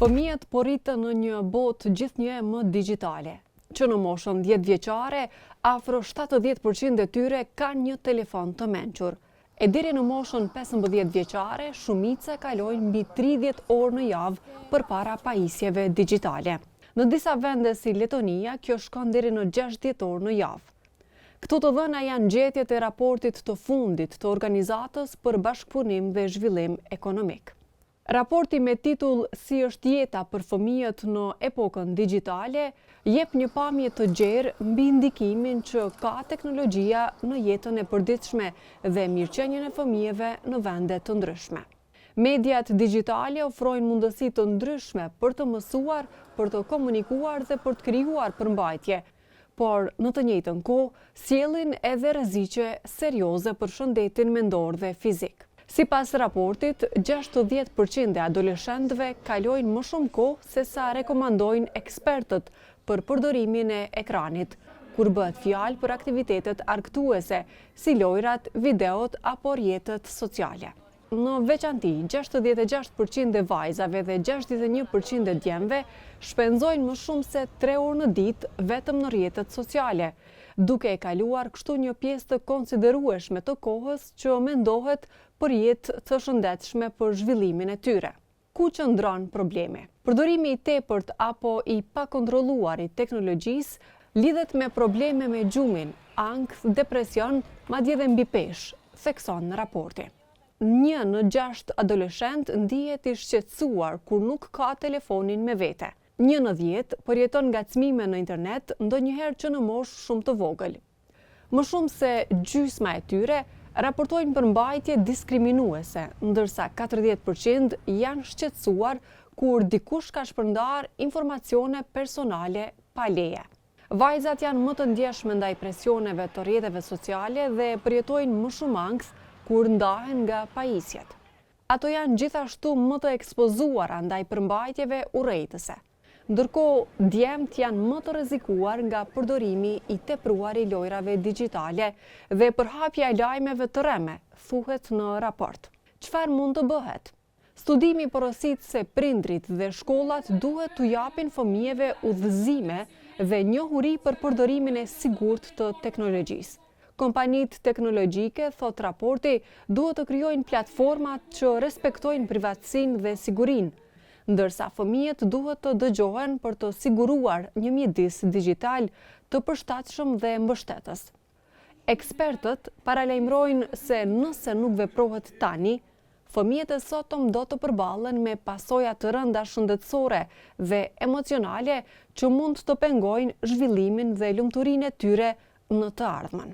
Fëmijët po rritën në një botë gjithnjë më digjitale, që në moshën 10 vjeçare, afro 70% e tyre kanë një telefon të mençur. E deri në moshën 15 vjeçare, shumica kalojnë mbi 30 orë në javë përpara pajisjeve digjitale. Në disa vende si Letonia, kjo shkon deri në 60 orë në javë. Këto të dhëna janë gjetjet e raportit të fundit të organizatës për bashkëpunim dhe zhvillim ekonomik. Raporti me titull "Si është jeta për fëmijët në epokën digjitale" jep një pamje të gjerë mbi ndikimin që ka teknologjia në jetën e përditshme dhe mirëqenien e fëmijëve në vende të ndryshme. Mediat digjitale ofrojnë mundësi të ndryshme për të mësuar, për të komunikuar dhe për të krijuar përmbajtje, por në të njëjtën kohë sjellin edhe rreziqe serioze për shëndetin mendor dhe fizik. Sipas raportit, 60% e adoleshentëve kalojnë më shumë kohë se sa rekomandojnë ekspertët për përdorimin e ekranit, kur bëhet fjalë për aktivitetet argëtuese, si lojrat, videot apo rrjetet sociale. Në veçanti, 66% e vajzave dhe 61% e djemve shpenzojnë më shumë se 3 orë në ditë vetëm në rrjetet sociale, duke e kaluar kështu një pjesë të konsiderueshme të kohës që mendohet për jetë të shëndetshme për zhvillimin e tyre. Ku qëndron problemi? Përdorimi i tepërt apo i pakontrolluar i teknologjisë lidhet me probleme me gjumin, ankth, depresion, madje edhe mbi peshë, thekson raporti. 1 në 6 adoleshent ndihet i shqetësuar kur nuk ka telefonin me vete. 1 në 10 përjeton ngacmime në internet, ndonjëherë që në moshë shumë të vogël. Më shumë se gjysma e tyre raportojnë përmbajtje diskriminuese, ndërsa 40% janë shqetësuar kur dikush ka shpërndar informacione personale pa leje. Vajzat janë më të ndjeshme ndaj presioneve të rrjeteve sociale dhe përjetojnë më shumë ankth kur ndahen nga pajisjet. Ato janë gjithashtu më të ekspozuara ndaj përmbajtjeve urrejtëse. Ndërkohë, djemt janë më të rrezikuar nga përdorimi i tepruar i lojrave digjitale dhe përhapja e lajmeve të rreme, thuhet në raport. Çfarë mund të bëhet? Studimi porosit se prindrit dhe shkollat duhet t'u japin fëmijëve udhëzime dhe njohuri për përdorimin e sigurt të teknologjisë. Kompanitë teknologjike, thot raporti, duhet të krijojnë platformat që respektojnë privatësinë dhe sigurinë, ndërsa fëmijët duhet të dëgjohen për të siguruar një mjedis digjital të përshtatshëm dhe mbështetës. Ekspertët paralajmërojnë se nëse nuk veprohet tani, fëmijët e sotëm do të përballen me pasoja të rënda shëndetësore dhe emocionale që mund të pengojnë zhvillimin dhe lumturinë e tyre në të ardhmen.